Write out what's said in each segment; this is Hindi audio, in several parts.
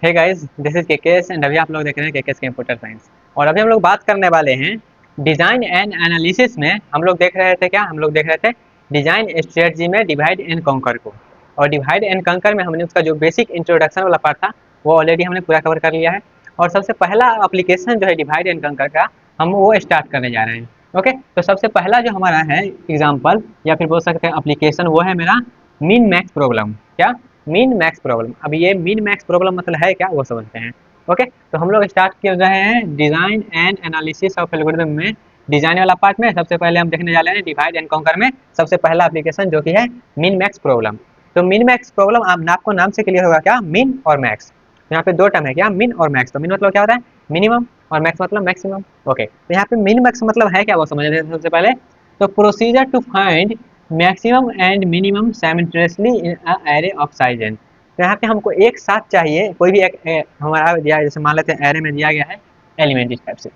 Hey guys, this is KKS and अभी आप लोग देख रहे हैं केकेएस कंप्यूटर साइंस। और अभी हम लोग बात करने वाले हैं डिजाइन एंड एनालिसिस में। हम लोग देख रहे थे क्या, हम लोग देख रहे थे डिजाइन स्ट्रेटजी में डिवाइड एंड कॉन्कर को। और डिवाइड एंड कॉन्कर में हमने उसका जो बेसिक इंट्रोडक्शन वाला पार्ट था वो ऑलरेडी हमने पूरा कवर कर लिया है। और सबसे पहला एप्लीकेशन जो है डिवाइड एंड कॉन्कर का, हम वो स्टार्ट करने जा रहे हैं। ओके, तो सबसे पहला जो हमारा है एग्जाम्पल या फिर बोल सकते हैं एप्लीकेशन, वो है मेरा मिन मैक्स प्रॉब्लम। क्या? Mean max problem. अब ये मीन मैक्स प्रॉब्लम मतलब है क्या, वो समझते हैं। ओके, तो हम लोग स्टार्ट कर रहे हैं design and analysis of algorithm में। डिजाइन वाला पार्ट में सबसे पहले हम देखने जा रहे हैं डिवाइड एंड कॉन्कर में सबसे पहला एप्लीकेशन जो कि है मीन मैक्स प्रॉब्लम। तो मीन मैक्स प्रॉब्लम आप आपको नाम से क्लियर होगा क्या, मीन और मैक्स। यहाँ पे दो टर्म है क्या, मीन और मैक्स। तो मीन मतलब क्या होता है, मिनिमम, और मैक्स मतलब मैक्सिमम। ओके, तो यहाँ पे मीन मैक्स मतलब है क्या, वो समझ लेते हैं सबसे पहले। तो procedure to find maximum and minimum simultaneously in a array of size N. तो यहाँ पे हमको एक साथ चाहिए कोई भी एक हमारा दिया है, जैसे मान लेते हैं एरे में दिया गया है एलिमेंट इस टाइप से।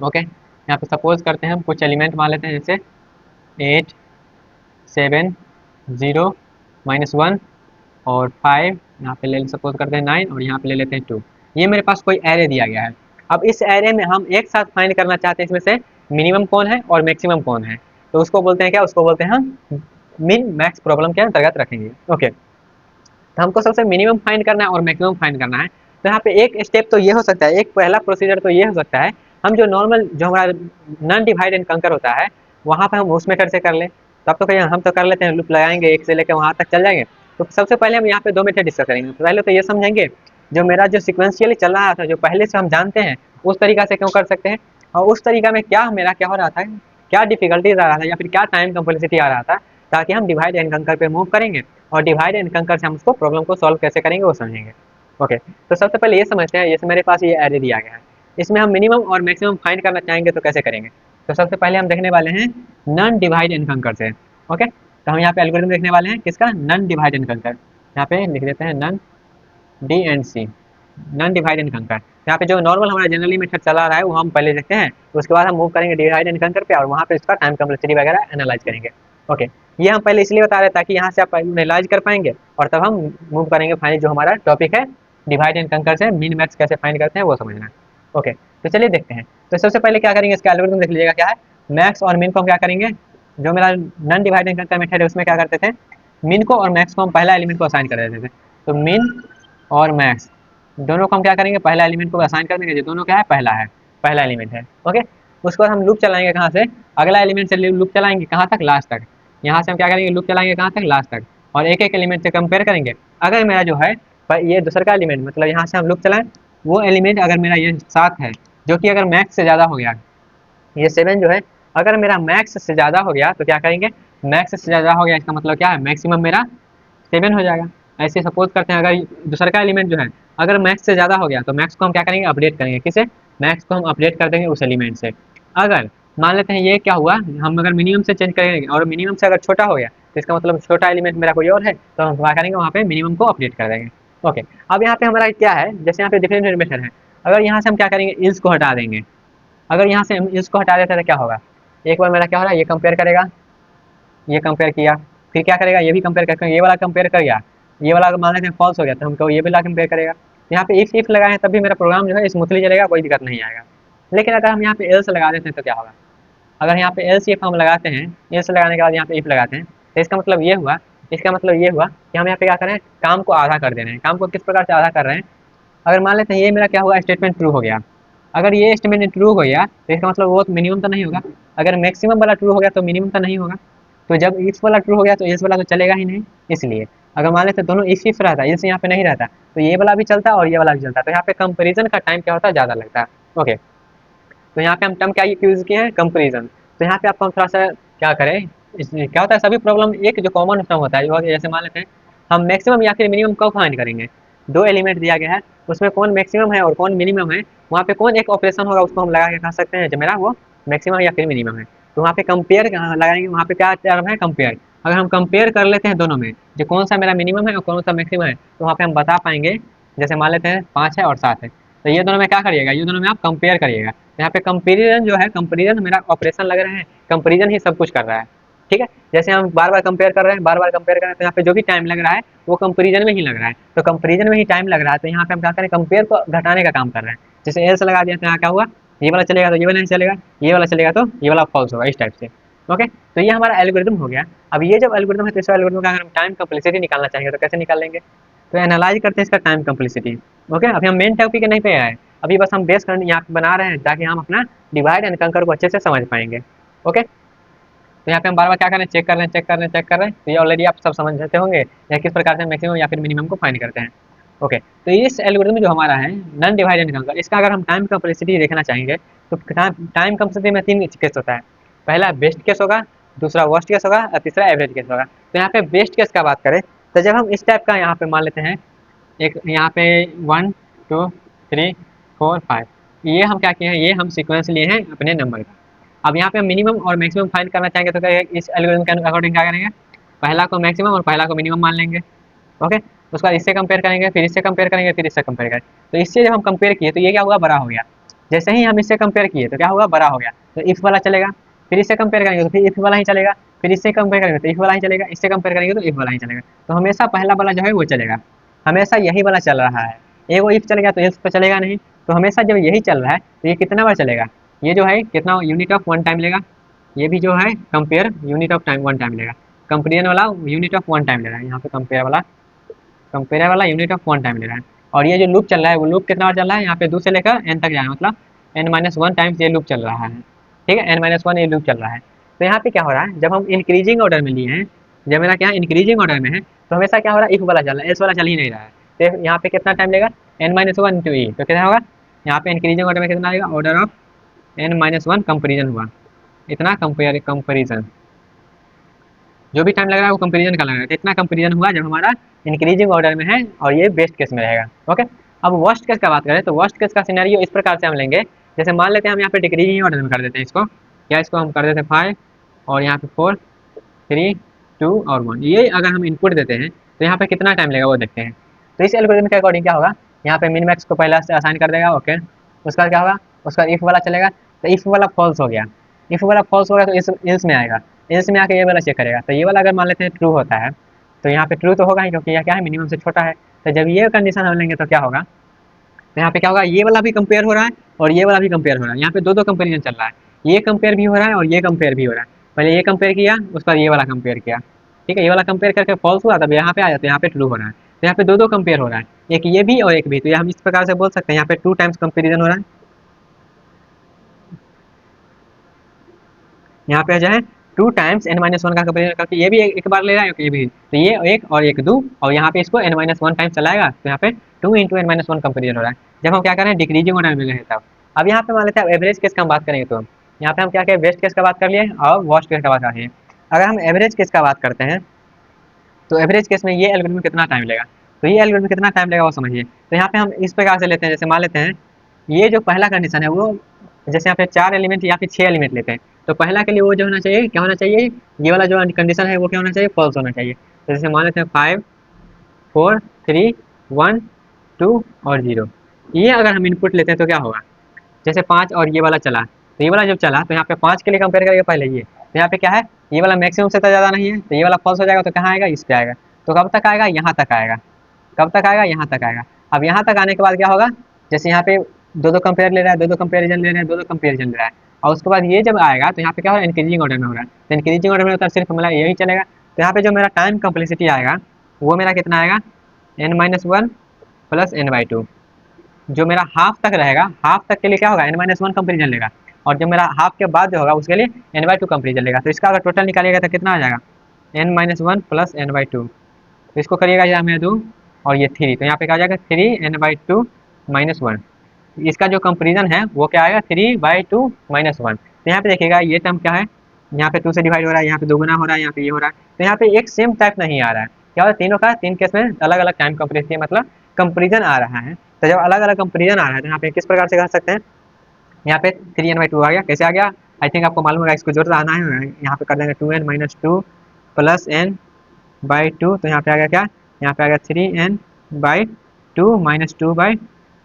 ओके, यहाँ पे सपोज करते हैं हम कुछ एलिमेंट मान लेते हैं, जैसे 8 7 0 -1 और 5, यहाँ पे ले सपोज करते हैं 9 और यहाँ पे ले लेते हैं 2। ये मेरे पास कोई एरे दिया गया है। अब इस एरे में हम एक साथ फाइंड करना चाहते हैं इसमें से मिनिमम कौन है और मैक्सिमम कौन है। तो उसको बोलते हैं क्या, उसको बोलते हैं हम मिन मैक्स प्रॉब्लम के अंतर्गत रखेंगे। ओके, तो हमको सबसे मिनिमम फाइंड करना है और मैक्सिमम फाइंड करना है। तो यहाँ पे एक स्टेप तो ये हो सकता है, एक पहला प्रोसीजर तो ये हो सकता है, हम जो नॉर्मल जो हमारा नॉन डिवाइड एंड कंकर होता है वहाँ पे हम उस मेथड से कर लें। तब तो कहीं हम तो कर लेते हैं, लूप लगाएंगे एक से लेकर वहाँ तक चल जाएंगे। तो सबसे पहले हम यहाँ पे दो मेथड डिस्कस करेंगे। तो पहले तो ये समझेंगे जो मेरा जो सिक्वेंशियली चल रहा था, जो पहले से हम जानते हैं, उस तरीका से क्यों कर सकते हैं, और उस तरीका में क्या मेरा क्या हो रहा था, क्या डिफिकल्टीज आ रहा था या फिर क्या टाइम कम्प्लेक्सिटी आ रहा था, ताकि हम डिवाइड एंड कंकर पे मूव करेंगे और डिवाइड एंड कंकर से हम उसको प्रॉब्लम को सॉल्व कैसे करेंगे वो समझेंगे। ओके, तो सबसे पहले ये समझते हैं, जैसे मेरे पास ये एरे दिया गया है, इसमें हम मिनिमम और मैक्सिमम फाइंड करना चाहेंगे तो कैसे करेंगे। तो सबसे पहले हम देखने वाले हैं नॉन डिवाइड एंड कंकर से। ओके, तो हम यहाँ पे एल्गोरिथम देखने वाले हैं किसका, नॉन डिवाइड एंड कंकर। यहाँ पे लिख देते हैं non D and C, non divide and conquer. यहाँ पे जो नॉर्मल हमारा जनरली मेथड चला रहा है वो हम पहले देखते हैं, उसके बाद हम मूव करेंगे डिवाइड एंड कंकर पे और वहाँ पे इसका टाइम कम्प्लेक्सिटी वगैरह एनालाइज करेंगे। ओके, ये हम पहले इसलिए बता रहे हैं ताकि यहाँ से आप एनालाइज कर पाएंगे और तब हम मूव करेंगे फाइनल जो हमारा टॉपिक है डिवाइड एंड कंकर से मिन मैक्स कैसे फाइंड करते हैं वो समझना है। ओके, तो चलिए देखते हैं। तो सबसे पहले क्या करेंगे, इसका एल्गोरिथम देख लीजिएगा क्या है। मैक्स और मिन को हम क्या करेंगे, जो मेरा नॉन डिवाइड एंड कंकर मेथड है उसमें क्या करते थे, मिन को और मैक्स को हम पहला एलिमेंट को असाइन कर देते थे। तो मिन और मैक्स दोनों को हम क्या करेंगे, पहला एलिमेंट को असाइन कर देंगे, जो दोनों क्या है, पहला है, पहला एलिमेंट है। ओके, उसके बाद हम लूप चलाएंगे कहाँ से, अगला एलिमेंट से लूप चलाएंगे कहाँ तक, लास्ट तक। यहाँ से हम क्या करेंगे, लूप चलाएंगे कहाँ तक, लास्ट तक, और एक एक एलिमेंट से कंपेयर करेंगे। अगर मेरा जो है ये दूसरा का एलिमेंट, मतलब यहाँ से हम लूप चलाएं, वो एलिमेंट अगर मेरा ये 7 है, जो कि अगर मैक्स से ज़्यादा हो गया, ये 7 जो है अगर मेरा मैक्स से ज़्यादा हो गया तो क्या करेंगे, मैक्स से ज़्यादा हो गया इसका मतलब क्या है, मैक्सिमम मेरा 7 हो जाएगा। ऐसे सपोज करते हैं अगर दूसरा का एलिमेंट जो है अगर मैक्स से ज़्यादा हो गया तो मैक्स को हम क्या करेंगे, अपडेट करेंगे, किसे, मैक्स को हम अपडेट कर देंगे उस एलिमेंट से। अगर मान लेते हैं ये क्या हुआ, हम अगर मिनिमम से चेंज करेंगे और मिनिमम से अगर छोटा हो गया तो इसका मतलब छोटा एलिमेंट मेरा कोई और है, तो हम क्या करेंगे, वहाँ पे मिनिमम को अपडेट कर देंगे। ओके, अब यहाँ पे हमारा क्या है, जैसे यहाँ पे डिफरेंट मेथड है। अगर यहाँ से हम क्या करेंगे, इल्स को हटा देंगे। अगर यहाँ से हम इल्स को हटा देते हैं तो क्या होगा, एक बार मेरा क्या हो रहा है, ये कंपेयर करेगा, ये कंपेयर किया, फिर क्या करेगा, ये भी कंपेयर करके ये वाला कंपेयर कर गया, ये वाला मान लेते हैं फॉल्स हो गया तो हमको ये वाला कंपेयर करेगा। यहाँ पे इफ लगाए तब भी मेरा प्रोग्राम जो है स्मूथली चलेगा, कोई दिक्कत नहीं आएगा। लेकिन अगर हम यहाँ पे एल्स लगा देते हैं तो क्या होगा, अगर यहाँ पे एल्स इफ हम लगाते हैं, एल्स लगाने के बाद यहाँ पे इफ लगाते हैं, तो इसका मतलब ये हुआ, इसका मतलब ये हुआ कि हम यहाँ पे क्या कर रहे हैं, काम को आधा कर दे रहे हैं। काम को किस प्रकार से आधा कर रहे हैं, अगर मान लेते हैं ये मेरा क्या हुआ, स्टेटमेंट ट्रू हो गया। अगर ये स्टेटमेंट ट्रू हो गया तो इसका मतलब वो मिनिमम तो नहीं होगा, अगर मैक्सिमम वाला ट्रू हो गया तो मिनिमम तो नहीं होगा। तो जब इस वाला ट्रू हो गया तो इस वाला तो चलेगा ही नहीं। इसलिए अगर मान लेते दोनों इफ रहता है, इस यहाँ पे नहीं रहता, तो ये वाला भी चलता है और ये वाला भी चलता है, तो यहाँ पे कंपेरिजन का टाइम क्या होता है, ज़्यादा लगता है। ओके, तो यहाँ पे हम टर्म क्या यूज़ किए हैं, कंपेरिजन। तो यहाँ पे आपको हम थोड़ा सा क्या करें, क्या होता है, सभी प्रॉब्लम एक जो कॉमन टर्म होता है, जो जैसे मान लेते हैं हम मैक्सिमम या फिर मिनिमम कब फाइंड करेंगे, दो एलिमेंट दिया गया है, उसमें कौन मैक्सिमम है और कौन मिनिमम है, वहाँ पे कौन एक ऑपरेशन होगा उसको हम लगा के कह सकते हैं जो मेरा वो मैक्सिमम या फिर मिनिमम है। तो वहाँ पे कंपेयर लगाएंगे, वहाँ पे क्या टर्म है, कंपेयर। अगर हम कंपेयर कर लेते हैं दोनों में जो कौन सा मेरा मिनिमम है और कौन सा मैक्सिमम है, तो वहाँ पे हम बता पाएंगे। जैसे मान लेते हैं 5 है और 7 है, तो ये दोनों में क्या करिएगा, ये दोनों में आप कंपेयर करिएगा। यहाँ पे कंपेरिजन जो है, कंपेरिजन मेरा ऑपरेशन लग रहा है, कंपेरिजन ही सब कुछ कर रहा है। ठीक है। जैसे हम बार बार कंपेयर कर रहे हैं, बार बार कंपेयर कर रहे हैं, तो यहाँ पे जो भी टाइम लग रहा है वो कंपेरिजन में ही लग रहा है, तो कंपेरिजन में ही टाइम लग रहा है, तो यहाँ पे हम क्या करें, कंपेयर को घटाने का काम कर रहे हैं। जैसे एल्स लगा दिया तो यहाँ क्या हुआ, ये वाला चलेगा तो ये वाला नहीं चलेगा, ये वाला चलेगा तो ये वाला फॉल्स होगा, इस टाइप से। ओके, तो ये हमारा एल्गोरिदम हो गया। अब ये जब एल्गोरिदम है तो इस एल्गोरिदम का अगर हम टाइम कम्प्लेक्सिटी निकालना चाहेंगे तो कैसे निकालेंगे, तो एनालाइज करते हैं इसका टाइम कम्प्लेक्सिटी। ओके, अभी हम मेन टॉपिक नहीं पे आए, अभी बस हम बेस करने यहाँ पे बना रहे हैं ताकि हम अपना डिवाइड एंड कंकर को अच्छे से समझ पाएंगे। ओके, तो यहाँ पे हम बार बार क्या कर रहे हैं, चेक कर रहे हैं, चेक कर रहे हैं, चेक कर रहे हैं, तो ये ऑलरेडी आप सब समझते होंगे या किस प्रकार से मैक्सिमम या फिर मिनिमम को फाइंड करते हैं। ओके, तो इस एल्गोरिथम जो हमारा है नॉन डिवाइड एंड कंकर, इसका अगर हम टाइम कम्प्लेक्सिटी देखना चाहेंगे तो टाइम कम्प्लेक्सिटी में 3 केस होता है। पहला बेस्ट केस होगा, दूसरा वर्स्ट केस होगा और तीसरा एवरेज केस होगा। तो यहाँ पे बेस्ट केस का बात करें तो जब हम इस टाइप का यहाँ पे मान लेते हैं, एक यहाँ पे 1 2 3 4 5, ये हम क्या किए हैं, ये हम सीक्वेंस लिए हैं अपने नंबर का। अब यहाँ पे हम मिनिमम और मैक्सिमम फाइंड करना चाहेंगे तो क्या इस एल्गोरिथम के अकॉर्डिंग क्या करेंगे, पहला को मैक्सिमम और पहला को मिनिमम मान लेंगे। ओके, उसके बाद इससे कंपेयर करेंगे, फिर इससे कंपेयर करेंगे, फिर इससे कंपेयर करेंगे। तो इससे जब हम कंपेयर किए तो ये क्या हुआ, बड़ा हो गया। जैसे ही हम इससे कंपेयर किए तो क्या हुआ, बड़ा हो गया, तो इफ वाला चलेगा। फिर इससे कंपेयर करेंगे तो फिर इफ वाला ही चलेगा, फिर इससे कंपेयर करेंगे तो इफ वाला ही चलेगा, इससे कंपेयर करेंगे तो इफ वाला ही चलेगा। तो हमेशा पहला वाला जो है वो चलेगा, हमेशा यही वाला चल रहा है। एगो इफ चल गया तो इफ तो चलेगा नहीं, तो हमेशा जब यही चल रहा है तो ये कितना बार चलेगा, ये जो है कितना यूनिट ऑफ 1 टाइम लेगा। ये भी जो है compare unit of time 1 time लेगा, कंपेरिजन वाला यूनिट ऑफ 1 टाइम ले रहा है, यहाँ पे कंपेयर वाला यूनिट ऑफ 1 टाइम ले रहा है। और ये जो लूप चल रहा है वो लूप कितना बार चल रहा है, यहाँ पे 2 से लेकर n तक जा रहा है, मतलब n-1 टाइम्स ये लूप चल रहा है। ठीक है, n-1 ये लूप चल रहा है। तो यहाँ पे क्या हो रहा है, जब हम इंक्रीजिंग ऑर्डर में लिए हैं, जब मेरा क्या इंक्रीजिंग ऑर्डर में है, तो हमेशा क्या हो रहा है, इफ वाला चल रहा है, एस वाला चल ही नहीं रहा है। तो यहाँ पे कितना टाइम लेगा, n-1 इंटू ई, तो कितना होगा, यहाँ पे इंक्रीजिंग ऑर्डर में कितना आएगा, ऑर्डर ऑफ n-1 कंपेरिजन हुआ, इतना कंपेरिजन, जो भी टाइम लग रहा है वो कंपेरिजन का लग रहा है, तो इतना कंपेरिजन हुआ जब हमारा इंक्रीजिंग ऑर्डर में है, और ये बेस्ट केस में रहेगा। ओके, अब वर्स्ट केस का बात करें तो वर्स्ट केस का सिनेरियो इस प्रकार से हम लेंगे, जैसे मान लेते हैं हम यहाँ पे डिक्रीजिंग ऑर्डर में कर देते हैं इसको, या इसको हम कर देते हैं 5 और यहाँ पे 4 3 2 और 1, ये अगर हम इनपुट देते हैं तो यहाँ पे कितना टाइम लगेगा वो देखते हैं। तो इस एल्गोरिथम के अकॉर्डिंग क्या होगा, यहाँ पे मिन मैक्स को पहला से असाइन कर देगा। ओके, उसका क्या होगा, उसका इफ वाला चलेगा, तो इफ वाला फॉल्स हो गया, इफ वाला फॉल्स हो गया तो इस इल्स में आएगा, इल्स में आके ये वाला चेक करेगा, तो ये वाला अगर मान लेते हैं ट्रू होता है तो यहाँ पे ट्रू तो होगा ही, क्योंकि यह क्या है, मिनिमम से छोटा है। तो जब ये कंडीशन हम लेंगे तो क्या होगा, तो यहाँ पे क्या होगा, ये वाला भी कंपेयर हो रहा है और ये वाला भी कंपेयर हो रहा है, यहाँ पे दो दो कंपेरिजन चल रहा है, ये कंपेयर भी हो रहा है और ये कंपेयर भी हो रहा है। पहले ये कंपेयर किया, उसके बाद ये वाला कंपेयर किया, ठीक है, ये वाला कंपेयर करके फॉल्स हुआ, तब यहाँ पे आया तो यहाँ पे ट्रू हो रहा है। तो यहाँ पे दो दो कंपेयर हो रहा है, एक ये भी और एक भी, तो ये हम इस प्रकार से बोल सकते हैं यहाँ पे 2 टाइम्स कंपेरिजन हो रहा है। यहाँ पे जो है 2 टाइम्स n-1 का कंपेरिजन करके ये भी एक बार ले रहा है, ये भी, तो ये एक और एक 2, और यहाँ पे इसको n-1 टाइम चलाएगा, तो यहाँ पे 2 इंटू n-1 कंपेरिजन हो रहा है। जब हम क्या करें, डिक्रीजिंग ऑर्डर में गए तब। अब यहाँ पे मान लेते हैं एवरेज केस का हम बात करेंगे, तो यहाँ पे हम क्या करें, बेस्ट केस का बात कर लिए और वर्स्ट केस का बात कर लिए। अगर हम एवरेज केस का बात करते हैं तो एवरेज केस में ये एल्गोरिथम कितना टाइम लेगा, तो ये एल्गोरिथम कितना टाइम लेगा वो समझिए। तो यहाँ पे हम इस प्रकार से लेते हैं, जैसे मान लेते हैं ये जो पहला कंडीशन है वो, जैसे यहाँ पे 4 एलिमेंट या फिर 6 एलिमेंट लेते हैं, तो पहला के लिए वो जो होना चाहिए, क्या होना चाहिए, ये वाला जो कंडीशन है वो क्या होना चाहिए, फॉल्स होना चाहिए। तो जैसे मान लेते हैं 5 4 3 1 2 और 0, ये अगर हम इनपुट लेते हैं तो क्या होगा, जैसे 5 और ये वाला चला, तो ये वाला जब चला तो यहाँ पे 5 के लिए कंपेयर करेंगे पहले ये, तो यहाँ पे क्या है, ये वाला मैक्सिमम से तो ज़्यादा नहीं है, तो ये वाला फॉल्स हो जाएगा, तो कहाँ आएगा, इस पे आएगा। तो कब तक आएगा, यहाँ तक आएगा, कब तक आएगा, यहाँ तक आएगा। अब यहाँ तक आने के बाद क्या होगा, जैसे यहाँ पे दो दो कंपेयर ले रहा है, दो दो कंपेरिजन ले रहे हैं, दो दो कंपेरिजन ले रहा है, और उसके बाद ये जब आएगा तो यहाँ पे क्या हो रहा है, इंक्रीजिंग ऑर्डर में हो रहा है। तो इंक्रीजिंग ऑर्डर में होता है सिर्फ मतलब यही चलेगा। तो यहाँ पे जो मेरा टाइम कम्प्लेक्सिटी आएगा वो मेरा कितना आएगा, n-1 प्लस n/2। जो मेरा हाफ तक रहेगा, हाफ तक के लिए क्या होगा, n-1 कंपेरिजन लेगा, और जो मेरा हाफ के बाद जो होगा उसके लिए n/2 कंपेरिजन लेगा। तो इसका अगर टोटल निकालिएगा तो कितना आ जाएगा, n-1 प्लस n/2। तो इसको करिएगा यहाँ में 2 और ये 3, तो यहाँ पे क्या आ जाएगा 3n/2 माइनस 1। इसका जो कंपेरिजन है वो क्या आएगा, 3/2 माइनस 1। तो यहाँ पे देखिएगा ये टर्म क्या है, यहाँ पे 2 से डिवाइड हो रहा है, यहाँ पे दोगुना हो रहा है, यहाँ पे ये हो रहा है, तो यहाँ पे एक सेम टाइप नहीं आ रहा है। क्या होता है, तीनों का 3 केस में अलग अलग टाइम कंपेरिजन, मतलब कंपेरिजन आ रहा है। तो जब अलग अलग कंपेरिजन आ रहा है तो यहाँ पे किस प्रकार से कह सकते हैं, यहाँ पे 3n/2 आ गया, कैसे आ गया, आई थिंक आपको मालूम होगा, इसको जोड़ आना है, यहाँ पे कर देंगे 2n-2 प्लस n/2, तो यहाँ पे आ गया क्या, यहाँ पे आ गया 3n/2 माइनस 2/2,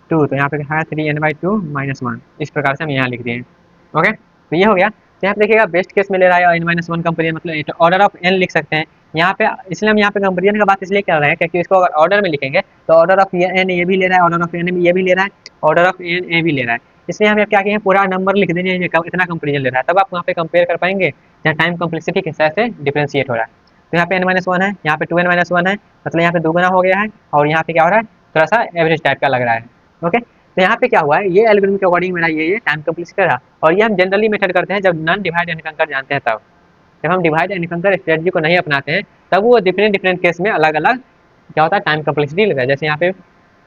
तो यहाँ पे क्या है 3n/2 माइनस 1, इस प्रकार से हम यहाँ लिख दिए। ओके, तो ये हो गया। तो यहाँ पे देखिएगा बेस्ट केस में ले रहा है n-1 कंपेरिजन, मतलब ऑर्डर ऑफ n लिख सकते हैं यहाँ पे। इसलिए हम यहाँ पे कंपेरिजन का बात इसलिए कर रहे हैं क्योंकि इसको अगर ऑर्डर में लिखेंगे तो ऑर्डर ऑफ n ये भी ले रहा है, ऑर्डर ऑफ n ये भी ले रहा है, ऑर्डर ऑफ n ए भी ले रहा है। इसलिए हम क्या किए पूरा नंबर लिख देंगे इतना कंपेरिजन ले रहा है, तब आप वहाँ पे कंपेयर कर पाएंगे जहाँ टाइम कॉम्प्लेक्सिटी के हिसाब से डिफरेंशिएट हो रहा है। तो यहाँ पे n-1 है, यहाँ पे 2n-1 है, मतलब यहाँ पे दुगुना हो गया है, और यहाँ पे क्या हो रहा है थोड़ा सा एवरेज टाइप का लग रहा है। ओके, तो यहाँ पे क्या हुआ है, ये एल्गोरिथम के अकॉर्डिंग मेरा ये टाइम कॉम्प्लेक्सिटी रहा। और ये हम जनरली मेथड करते हैं जब नॉन डिवाइड एंड कंकर जानते हैं तब। जब हम डिवाइड एंड कंकर स्ट्रेटजी को नहीं अपनाते हैं तब वो डिफरेंट डिफरेंट केस में अलग अलग क्या होता है टाइम कॉम्प्लेक्सिटी लगता है। जैसे यहाँ पे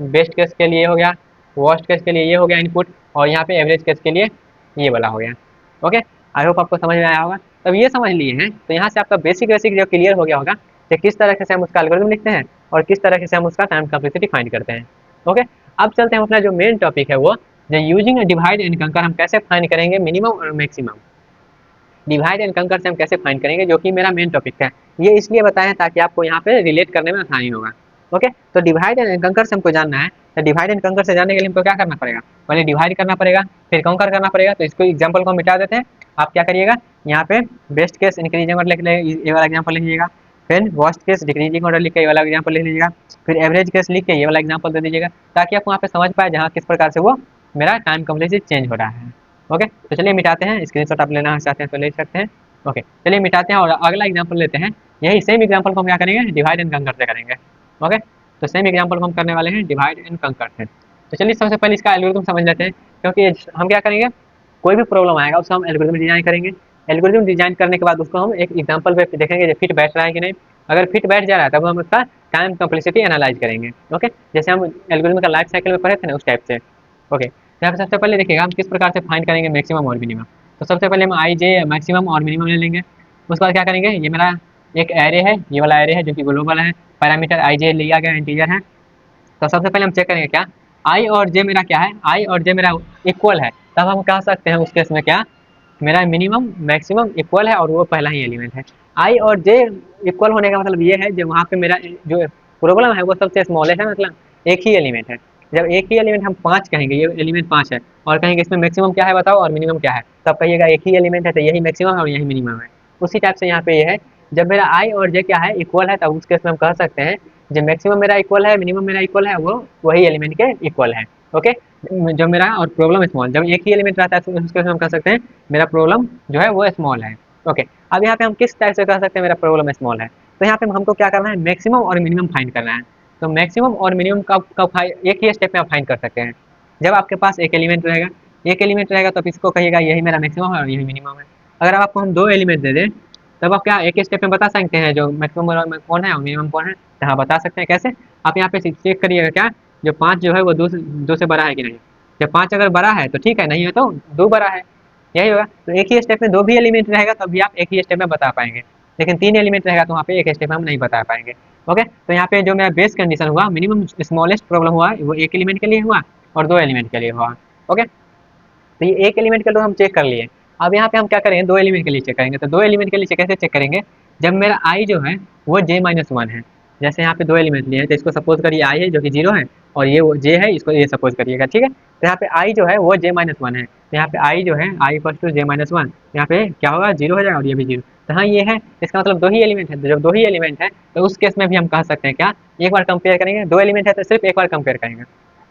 बेस्ट केस के लिए हो गया, वर्स्ट केस के लिए ये हो गया इनपुट, और यहाँ पे एवरेज केस के लिए ये वाला हो गया। ओके, आई होप आपको समझ में आया होगा। तब ये समझ लिए हैं तो यहाँ से आपका बेसिक बेसिक जो क्लियर हो गया होगा कि किस तरह से हम उसका एल्गोरिथम लिखते हैं और किस तरह से हम उसका टाइम कॉम्प्लेक्सिटी फाइंड करते हैं। ओके, अब चलते हैं अपना जो मेन टॉपिक है वो यूजिंग डिवाइड एंड कंकर हम कैसे फाइंड करेंगे मिनिमम और मैक्सिमम। डिवाइड एंड कंकर से हम कैसे फाइंड करेंगे, जो कि मेरा मेन टॉपिक है। ये इसलिए बताएं ताकि आपको यहाँ पे रिलेट करने में आसानी होगा। ओके, तो डिवाइड एंड कंकर से हमको जानना है, तो डिवाइड एंड कंकर से जानने के लिए हमको क्या करना पड़ेगा, पहले डिवाइड करना पड़ेगा फिर कंकर करना पड़ेगा। तो इसको एग्जाम्पल को मिटा देते हैं। आप क्या करिएगा, यहाँ पे बेस्ट केस इंक्रीजिंग ऑर्डर लिख लीजिएगा, ये वाला एग्जाम्पल लिख लीजिएगा, फिर वर्स्ट केस डिक्रीजिंग ऑर्डर लिख के ये वाला एग्जाम्पल लिख लीजिएगा, फिर एवरेज केस लिख के ये वाला एग्जाम्पल दे दीजिएगा, ताकि आप वहाँ पे समझ पाए जहाँ किस प्रकार से वो मेरा टाइम कॉम्प्लेक्सिटी चेंज हो रहा है। ओके, तो चलिए मिटाते हैं, स्क्रीनशॉट आप लेना चाहते हैं तो ले सकते हैं। ओके, चलिए मिटाते हैं और अगला एग्जांपल लेते हैं। यही सेम एग्जांपल को हम क्या करेंगे, डिवाइड एंड कंकर से करेंगे। ओके, तो सेम एग्जांपल को हम करने वाले हैं डिवाइड एंड कंकर से। तो चलिए सबसे पहले इसका एल्गोरिथम समझ लेते हैं, क्योंकि हम क्या करेंगे, कोई भी प्रॉब्लम आएगा उसको हम एल्गोरिथम डिजाइन करेंगे। एल्गोरिथम डिजाइन करने के बाद उसको हम एक एग्जाम्पल पे देखेंगे जो फिट बैठ रहा है कि नहीं। अगर फिट बैठ जा रहा है तब हम उसका टाइम कॉम्प्लेक्सिटी एनालाइज करेंगे। ओके, जैसे हम एल्गोरिथम का लाइफ साइकिल में पढ़े थे ना उस टाइप से। ओके, यहाँ पे सबसे पहले देखिएगा हम किस प्रकार से फाइंड करेंगे मैक्सिमम और मिनिमम। तो सबसे पहले हम आई जे मैक्सिमम और मिनिमम ले लेंगे। उसके बाद क्या करेंगे, ये मेरा एक एरे है, ये वाला एरे है जो कि ग्लोबल है, पैरामीटर आई जे लिया गया इंटीजर है। तो सबसे पहले हम चेक करेंगे क्या आई और जे मेरा क्या है, आई और जे मेरा इक्वल है, तब हम कह सकते हैं उस केस में क्या मेरा मिनिमम मैक्सिमम इक्वल है और वो पहला ही एलिमेंट है। आई और जे इक्वल होने का मतलब ये है जो वहाँ पे मेरा जो प्रॉब्लम है वो सबसे स्मॉलेस्ट है, मतलब एक ही एलिमेंट है। जब एक ही एलिमेंट हम 5 कहेंगे, ये एलिमेंट 5 है, और कहेंगे इसमें मैक्सिमम क्या है बताओ और मिनिमम क्या है, तब कहिएगा एक ही एलिमेंट है तो यही मैक्सिमम है और यही मिनिमम है। उसी टाइप से यहाँ पे ये है, जब मेरा आई और जे क्या है इक्वल है, तब उस केस में हम कह सकते हैं जो मैक्सिमम मेरा इक्वल है मिनिमम मेरा इक्वल है वो वही एलिमेंट के इक्वल है। ओके, जो मेरा और प्रॉब्लम स्मॉल, जब एक ही एलिमेंट रहता है तो उस केस में हम कह सकते हैं मेरा प्रॉब्लम जो है वो स्मॉल है। ओके, अब यहाँ पे हम किस टाइप से कह सकते हैं मेरा प्रॉब्लम स्मॉल है, तो यहाँ पे हमको क्या करना है मैक्सिमम और मिनिमम फाइंड करना है। तो मैक्सिमम और मिनिमम कब एक ही स्टेप में आप फाइंड कर सकते हैं, जब आपके पास एक एलिमेंट रहेगा, एक एलिमेंट रहेगा तो इसको कहिएगा यही मेरा मैक्सिमम है और यही मिनिमम है। अगर आपको हम 2 एलिमेंट दे दें तब आप क्या एक स्टेप में बता सकते हैं जो मैक्सिमम कौन है और मिनिमम कौन है, तो हाँ बता सकते हैं। कैसे, आप यहाँ पे चेक करिएगा क्या जो 5 जो है वो 2 से बड़ा है कि नहीं। जब 5 अगर बड़ा है तो ठीक है, नहीं है तो 2 बड़ा है, यही होगा। तो एक ही स्टेप में 2 भी एलिमेंट रहेगा तब भी आप एक ही स्टेप में बता पाएंगे, लेकिन 3 एलिमेंट रहेगा तो वहाँ पे एक स्टेप में हम नहीं बता पाएंगे। ओके, तो यहाँ पे जो मेरा बेस कंडीशन हुआ मिनिमम स्मॉलेस्ट प्रॉब्लम हुआ वो एक एलिमेंट के लिए हुआ और 2 एलिमेंट के लिए हुआ। ओके, तो ये एक एलिमेंट के लिए हम चेक कर लिए। अब यहाँ पे हम क्या करेंगे 2 एलिमेंट के लिए चेक करेंगे। तो 2 एलिमेंट के लिए कैसे चेक करेंगे, जब मेरा आई जो है वो j-1 है। जैसे यहाँ पे 2 एलिमेंट लिए हैं तो इसको सपोज करिए आई है जो कि 0 है और ये वो j है, इसको ये सपोज करिएगा, ठीक है। तो यहाँ पे आई जो है वो j-1 है, तो यहाँ पे आई जो है आई इक्वल टू j-1, यहाँ पे क्या होगा 0 हो जाएगा और ये भी 0। तो हाँ ये है, इसका मतलब 2 ही एलिमेंट है। तो जब 2 ही एलिमेंट है तो उस केस में भी हम कह सकते हैं क्या एक बार कंपेयर करेंगे। 2 एलिमेंट है तो सिर्फ एक बार कंपेयर करेंगे,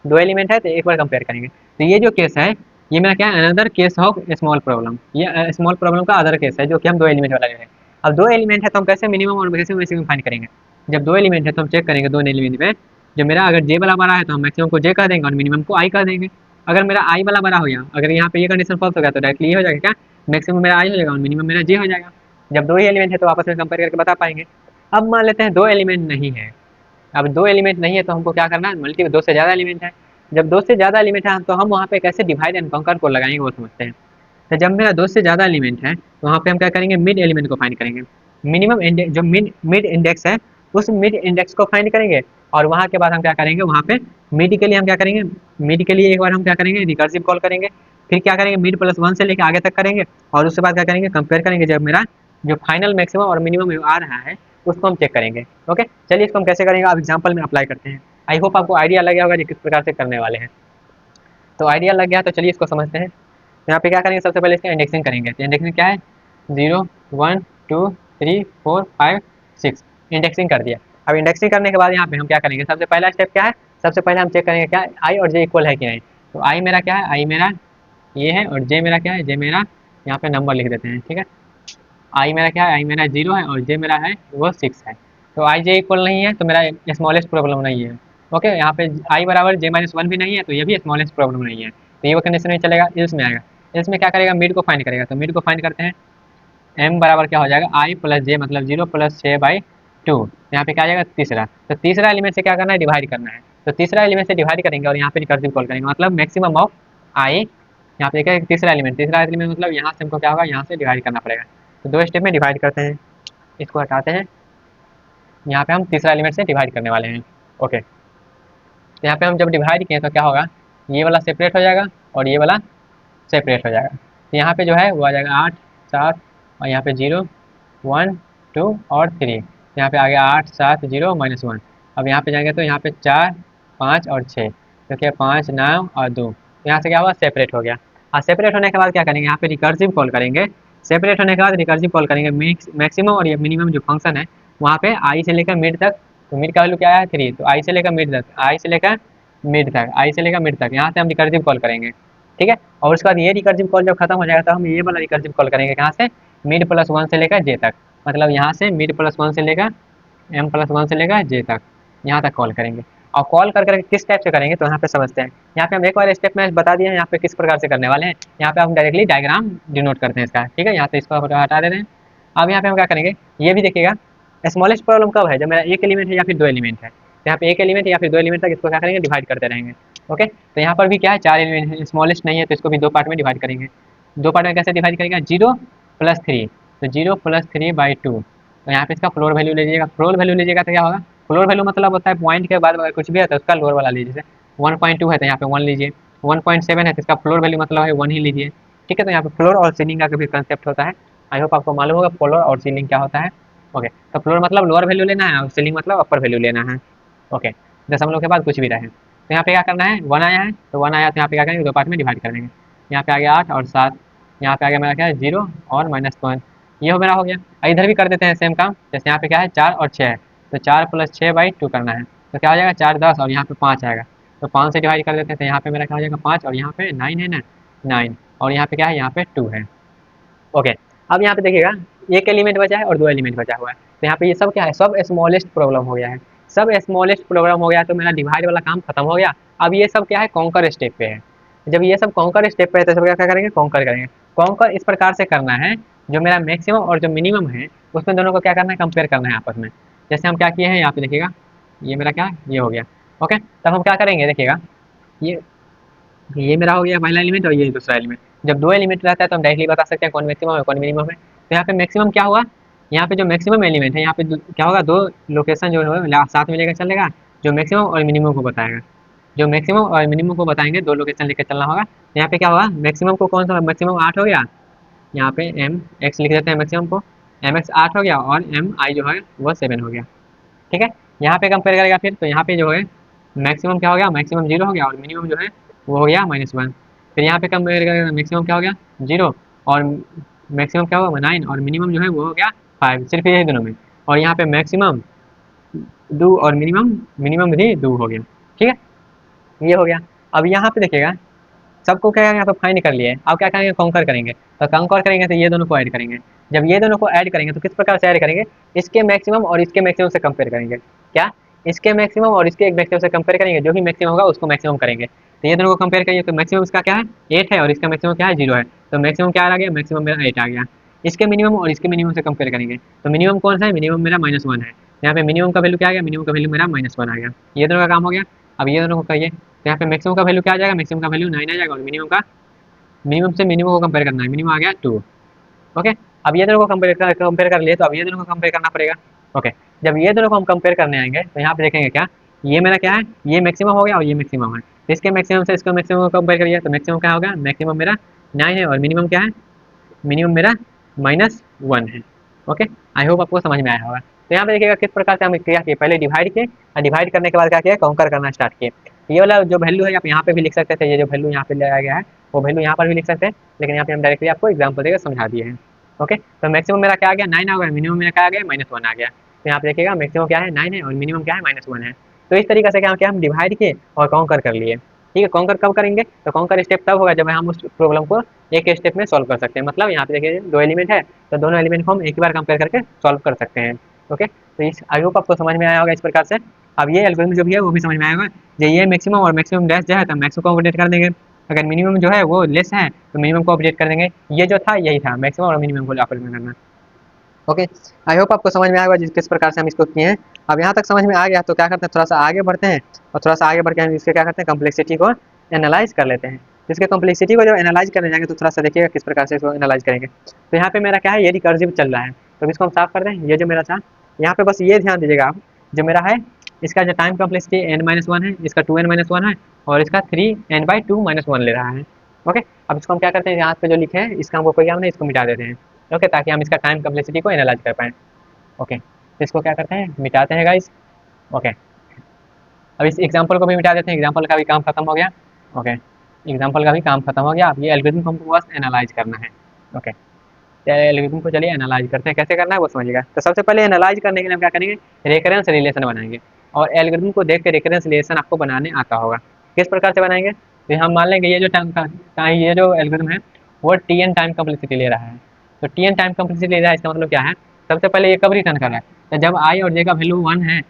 2 एलिमेंट है तो एक बार कंपेयर करेंगे। तो ये जो केस है ये मेरा क्या है another case of small problem, ये स्मॉल प्रॉब्लम का अदर केस है जो कि हम 2 एलिमेंट वाला ले रहे हैं। अब 2 एलिमेंट है तो हम कैसे मिनिमम और कैसे मैक्सिमम फाइंड करेंगे, जब 2 एलिमेंट है तो हम चेक करेंगे 2 एलिमेंट में जो मेरा अगर जे वाला बड़ा है तो हम मैक्सिमम को जे कह देंगे और मिनिमम को आई कह देंगे। अगर मेरा आई वाला बड़ा हो गया, अगर यहाँ पे ये कंडीशन फॉल्स हो गया तो डायरेक्टली ये हो जाएगा क्या मैक्सिमम मेरा आई हो जाएगा और मिनिमम मेरा जे हो जाएगा। जब 2 ही एलिमेंट है तो आपस में कंपेयर करके बता पाएंगे। अब मान लेते हैं 2 एलिमेंट नहीं है, अब 2 एलिमेंट नहीं है तो हमको क्या करना है मल्टी 2 से ज़्यादा एलिमेंट है। जब 2 से ज़्यादा एलिमेंट है तो हम वहाँ पे कैसे डिवाइड एंड कंकर को लगाएंगे वो समझते हैं। तो जब मेरा 2 से ज़्यादा एलिमेंट है तो वहाँ पे हम क्या करेंगे मिड एलिमेंट को फाइंड करेंगे। मिनिमम जो मिड इंडेक्स है उस मिड इंडेक्स को फाइंड करेंगे और वहाँ के बाद हम क्या करेंगे वहाँ पे मिड के लिए हम क्या करेंगे, मिड के लिए एक बार हम क्या करेंगे रिकर्सिव कॉल करेंगे, फिर क्या करेंगे मिड प्लस 1 से लेकर आगे तक करेंगे और उसके बाद क्या करेंगे कंपेयर करेंगे जब मेरा जो फाइनल मैक्सिमम और मिनिमम आ रहा है उसको हम चेक करेंगे। ओके, चलिए इसको हम कैसे करेंगे आप एग्जाम्पल में अप्लाई करते हैं। आई होप आपको आइडिया लग गया होगा कि किस प्रकार से करने वाले हैं। तो आइडिया लग गया तो चलिए इसको समझते हैं। यहाँ पे क्या करेंगे, सबसे पहले इसका इंडेक्सिंग करेंगे। तो इंडेक्सिंग क्या है, 0 1 2 3 4 5 6, इंडेक्सिंग कर दिया। अब इंडेक्सिंग करने के बाद यहाँ पे हम क्या करेंगे, सबसे पहला स्टेप क्या है, सबसे पहले हम चेक करेंगे क्या आई और जे इक्वल है कि नहीं। तो आई मेरा क्या है, आई मेरा ये है, और जे मेरा क्या है, जे मेरा यहाँ पे नंबर लिख देते हैं, ठीक है। आई मेरा क्या है, आई मेरा 0 है और जे मेरा है वो 6 है। तो आई जे इक्वल नहीं है तो मेरा स्मॉलेस्ट प्रॉब्लम नहीं है। ओके, यहाँ पे आई बराबर जे माइनस वन भी नहीं है तो ये भी स्मॉलेस्ट प्रॉब्लम नहीं है, तो ये वो कंडीशन में चलेगा। इसमें आएगा, इसमें क्या करेगा, मिड को फाइंड करेगा। तो मिड को फाइंड करते हैं, एम बराबर क्या हो जाएगा, आई प्लस जे मतलब 0 प्लस 6/2। यहाँ पे क्या आ जाएगा, तीसरा। तो तीसरा एलिमेंट से क्या करना है, डिवाइड करना है। तो तीसरा एलिमेंट से डिवाइड करेंगे और यहाँ पे रिकर्सिव कॉल करेंगे, मतलब मैक्सिमम ऑफ आई। यहाँ पे देखिए तीसरा एलिमेंट मतलब यहाँ से हमको क्या होगा, यहाँ से डिवाइड करना पड़ेगा। तो दो स्टेप में डिवाइड करते हैं, इसको हटाते हैं। यहाँ पे हम तीसरा एलिमेंट से डिवाइड करने वाले हैं। ओके, तो यहाँ पे हम जब डिवाइड किए तो क्या होगा, ये वाला सेपरेट हो जाएगा और ये वाला सेपरेट हो जाएगा। तो यहाँ पे जो है वो आ जाएगा 8 7, और यहाँ पे 0 1 2 और 3। तो यहाँ पे आ गया 8 7 0 -1। अब यहाँ पे जाएंगे तो यहाँ पे 4 5 और 6, तो क्या 5 9 और 2। तो यहाँ से क्या हुआ, सेपरेट हो गया। और सेपरेट होने के बाद क्या करेंगे, यहाँ पे रिकर्सिव कॉल करेंगे। सेपरेट होने के बाद रिकर्सिव कॉल करेंगे, मैक्सिमम और ये मिनिमम जो फंक्शन है वहाँ पे आई से लेकर मिड तक। तो मिड का वैल्यू क्या है 3, तो आई से लेकर मिड तक, आई से लेकर मिड तक, आई से लेकर मिड तक, यहाँ से हम रिकर्सिव कॉल करेंगे, ठीक है। और उसके बाद ये रिकर्सिव कॉल जब खत्म हो जाएगा तो हम ये वाला रिकर्सिव कॉल करेंगे, कहाँ से, मिड प्लस वन से लेकर जे तक, मतलब यहाँ से मिड प्लस वन से लेकर एम प्लस वन से लेकर जे तक, यहाँ तक कॉल करेंगे। और कॉल कर करके किस टाइप से करेंगे तो यहाँ पे समझते हैं। यहाँ पे हम एक बार स्टेप में बता दिए हैं यहाँ पे किस प्रकार से करने वाले हैं। यहाँ पे हम डायरेक्टली डायग्राम डिनोट करते हैं इसका, ठीक है। यहाँ से इसको हटा देते हैं। अब यहाँ पे हम क्या करेंगे, ये भी देखिएगा स्मॉलेस्ट प्रॉब्लम कब है, जब मेरा एक एलिमेंट है या फिर दो एलिमेंट है। तो यहाँ पे एक एलिमेंट या फिर दो एलिमेंट तक इसको क्या करेंगे, डिवाइड करते रहेंगे। ओके, तो यहाँ पर भी क्या है, चार एलिमेंट है, स्मॉलेस्ट नहीं है तो इसको भी दो पार्ट में डिवाइड करेंगे। दो पार्ट में कैसे डिवाइड करेंगे, 0 + 3, तो 0 + 3/2। तो यहाँ पे इसका फ्लोर वैल्यू लीजिएगा, फ्लोर वैल्यू लीजिएगा तो क्या होगा, फ्लोर वैल्यू मतलब होता है पॉइंट के बाद अगर कुछ भी है तो उसका लोअर वाला लीजिए। जैसे 1.2 है तो यहाँ पे 1 लीजिए, 1.7 है तो इसका फ्लोर वैल्यू मतलब है 1 ही लीजिए, ठीक है। तो यहाँ पे फ्लोर और सीलिंग का भी कंसेप्ट होता है। आई होप आपको मालूम होगा फ्लोर और सीलिंग क्या होता है। ओके, तो फ्लोर मतलब लोअर वैल्यू लेना है और सीलिंग मतलब अपर वैल्यू लेना है। ओके, दशमलव के बाद कुछ भी रहे। तो यहाँ पे क्या करना है, 1 आया है तो 1 आया तो यहाँ पे क्या करेंगे, दो पार्ट में डिवाइड कर देंगे। यहाँ पे आ गया 8 और 7, यहाँ पे आ गया मेरा क्या है 0 और -1, ये मेरा हो गया। इधर भी कर देते हैं सेम काम, जैसे यहाँ पे क्या है 4 और 6 है, तो 4 + 6/2 करना है। तो क्या हो जाएगा 4 10 और यहाँ पे 5 आएगा, तो 5 से डिवाइड कर देते हैं। तो यहाँ पे मेरा क्या हो जाएगा 5 और यहाँ पे 9 है ना, 9 और यहाँ पे क्या है, यहाँ पे 2 है। ओके, अब यहाँ पे देखिएगा एक एलिमेंट बचा है और दो एलिमेंट बचा हुआ है। तो यहाँ पे ये सब क्या है, सब स्मॉलेस्ट प्रॉब्लम हो गया है। सब स्मॉलेस्ट प्रॉब्लम हो गया तो मेरा डिवाइड वाला काम खत्म हो गया। अब ये सब क्या है, कॉन्कर स्टेप पे है। जब ये सब कॉन्कर स्टेप पे है तो सब क्या करेंगे, कॉन्कर करेंगे। कॉन्कर इस प्रकार से करना है, जो मेरा मैक्सिमम और जो मिनिमम है उसमें दोनों को क्या करना है, कंपेयर करना है आपस में। जैसे हम क्या किए हैं, यहाँ पे देखिएगा ये मेरा क्या ये हो गया। ओके, तब हम क्या करेंगे, देखिएगा ये मेरा हो गया पहला एलिमेंट और ये दूसरा एलिमेंट। जब दो एलिमेंट रहता है तो हम डायरेक्टली बता सकते हैं कौन मैक्सिमम है कौन मिनिमम है। तो यहाँ पे मैक्सिमम क्या हुआ, यहाँ पे जो मैक्सिमम एलिमेंट है यहाँ पे क्या होगा, दो लोकेशन जो है साथ में लेकर चलेगा, जो मैक्सिमम और मिनिमम को बताएगा। जो मैक्सिमम और मिनिमम को बताएंगे दो लोकेशन लेकर चलना होगा। तो यहाँ पे क्या होगा, मैक्सिमम को कौन सा, मैक्सिमम 8 हो गया, यहाँ पे एम एक्स लिख देते हैं मैक्सिमम को, एम एक्स 8 हो गया और एम आई जो है वो 7 हो गया, ठीक है। यहाँ पे कंपेयर करेगा फिर, तो यहाँ पे जो है मैक्सिमम क्या हो गया, मैक्सिमम 0 हो गया और मिनिमम जो है वो हो गया -1। फिर यहाँ पे कंपेयर करेगा, मैक्सिमम क्या हो गया 0 और मैक्सिमम क्या होगा 9 और मिनिमम जो है वो हो गया 5, सिर्फ ये दोनों में। और यहाँ पे मैक्सिमम 2 और मिनिमम मिनिमम भी 2 हो गया, ठीक है। ये हो गया। अब यहाँ पे देखिएगा सबको क्या यहाँ पे फाइंड कर लिए, अब क्या करेंगे, कॉन्कर करेंगे। तो कॉन्कर करेंगे तो ये दोनों को ऐड करेंगे। जब ये दोनों को ऐड करेंगे तो किस प्रकार से ऐड करेंगे, इसके मैक्सिमम और इसके मैक्सिमम से कंपेयर करेंगे। क्या, इसके मैक्सिमम और इसके एक मैक्सिमम से कंपेयर करेंगे, जो भी मैक्सिमम होगा उसको मैक्सिमम करेंगे। तो ये दोनों को कंपेयर करिए, तो मैक्सिमम इसका क्या है 8 है और इसका मैक्सिमम क्या है 0 है, तो मैक्सिमम क्या आ गया, मैक्सिमम मेरा 8 आ गया। इसके मिनिमम और इसके मिनिमम से कंपेयर करेंगे, तो मिनिमम कौन सा है, मिनिमम मेरा -1 है। यहाँ पे मिनिमम का वैल्यू क्या आ गया, मिनिमम का वैल्यू मेरा -1 आ गया। ये दोनों का काम हो गया। अब ये दोनों को कहिए, तो यहाँ पे मैक्सिमम का वैल्यू क्या आ जाएगा, मैक्सिमम का वैल्यू 9 आ जाएगा और मिनिमम से मिनिमम को कंपेयर करना है, मिनिमम आ गया 2। ओके, अब ये दोनों को कंपेयर कर लिए तो अब ये दोनों को कंपेयर करना पड़ेगा। ओके, जब ये दोनों को हम कंपेयर करने आएंगे तो यहाँ पे देखेंगे क्या, ये मेरा क्या है, ये मैक्सिमम हो गया और ये मैक्सिमम है। तो इसके मैक्सिमम से इसका मैक्सिमम को कंपेयर करिए, तो मैक्सिमम क्या होगा, मैक्सिमम मेरा 9 है और मिनिमम क्या है, मिनिमम मेरा -1 है। ओके, आई होप आपको समझ में आया होगा। तो यहाँ पे देखिएगा किस प्रकार से हम क्या किए, पहले डिवाइड किए और डिवाइड करने के बाद क्या किया, काउंटर करना स्टार्ट किए। ये वाला जो वैल्यू है आप यहाँ पे भी लिख सकते थे, ये जो वैल्यू यहाँ पे लगाया गया है वो वैल्यू यहाँ पर भी लिख सकते हैं, लेकिन यहाँ पे हम डायरेक्टली आपको एग्जाम्पल देकर समझा दिए हैं। ओके, तो मैक्सिमम मेरा क्या आ गया 9 आ गया, मिनिमम मेरा क्या आ गया -1 आ गया। तो यहाँ पे देखिएगा मैक्सिमम क्या है 9 है और मिनिमम क्या है -1 है। तो इस तरीके से क्या क्या हम डिवाइड किए और कॉन्कर कर लिए। ठीक है, कॉन्कर कब करेंगे, तो कॉन्कर स्टेप तब होगा जब हम उस प्रॉब्लम को एक स्टेप में सॉल्व कर सकते हैं। मतलब यहाँ पे देखिए 2 एलिमेंट है, तो दोनों एलिमेंट को हम एक ही बार कंपेयर करके सॉल्व कर सकते हैं। ओके, तो इस आई होप आपको समझ में आया होगा इस प्रकार से। अब ये एल्गोरिथम जो भी है वो भी समझ में आएगा। जो ये मैक्सिमम और मैक्सिमम डैश जो है तो मैक्सिमम को अपडेट कर देंगे, अगर मिनिमम जो है वो लेस है तो मिनिमम को अपडेट कर देंगे। ये जो था यही था, मैक्सिमम और मिनिमम को आपस में करना। ओके, आई होप आपको समझ में आएगा जिस किस प्रकार से हम इसको किए हैं। अब यहाँ तक समझ में आ गया तो क्या करते हैं, थोड़ा सा आगे बढ़ते हैं और थोड़ा सा आगे बढ़ के हम इसके क्या करते हैं कम्प्लेक्सिटी को एनालाइज कर लेते हैं। तो इसके कम्प्लेक्सिटी को जब एनालाइज करने जाएंगे तो थोड़ा सा देखिएगा किस प्रकार से इसको एनालाइज करेंगे। तो यहाँ पे मेरा क्या है, ये रिकर्सिव चल रहा है, तो इसको हम साफ कर दें। ये जो मेरा था यहाँ पे बस ये ध्यान दीजिएगा आप, जो मेरा है इसका जो टाइम कम्प्लेक्सिटी n-1 है, इसका 2n-1 है और इसका 3n/2-1 ले रहा है। ओके, अब इसको हम क्या करते हैं, यहाँ पे जो लिखे हैं इसका हमको कोई काम नहीं, इसको मिटा देते हैं। ओके, ताकि हम इसका टाइम कम्प्लेक्सिटी को एनालाइज कर पाएँ। ओके, तो इसको क्या करते हैं, मिटाते हैं गाइस। ओके, अब इस एग्जांपल को भी मिटा देते हैं, एग्जांपल का भी काम खत्म हो गया। ओके, एग्जांपल का भी काम खत्म हो गया। अब ये एल्गोरिथम को हमको बस एनालाइज करना है। ओके, तो एल्गोरिथम को चलिए एनालाइज करते हैं, कैसे करना है वो समझिएगा। तो सबसे पहले एनालाइज करने के लिए हम क्या करेंगे, रेकरेंस रिलेशन बनाएंगे और एल्गोरिथम को देख के रेकरेंस रिलेशन आपको बनाने आता होगा। किस प्रकार से बनाएंगे, तो हम मान लेंगे ये जो ये जो एल्गोरिथम है वो tn टाइम कम्प्लेक्सिटी ले रहा है। तो tn टाइम कम्प्लेक्सिटी ले रहा है, इसका मतलब क्या है, सबसे पहले ये कब रिटर्न कर रहा है, तो जब आई और जे का वैल्यू 1 है,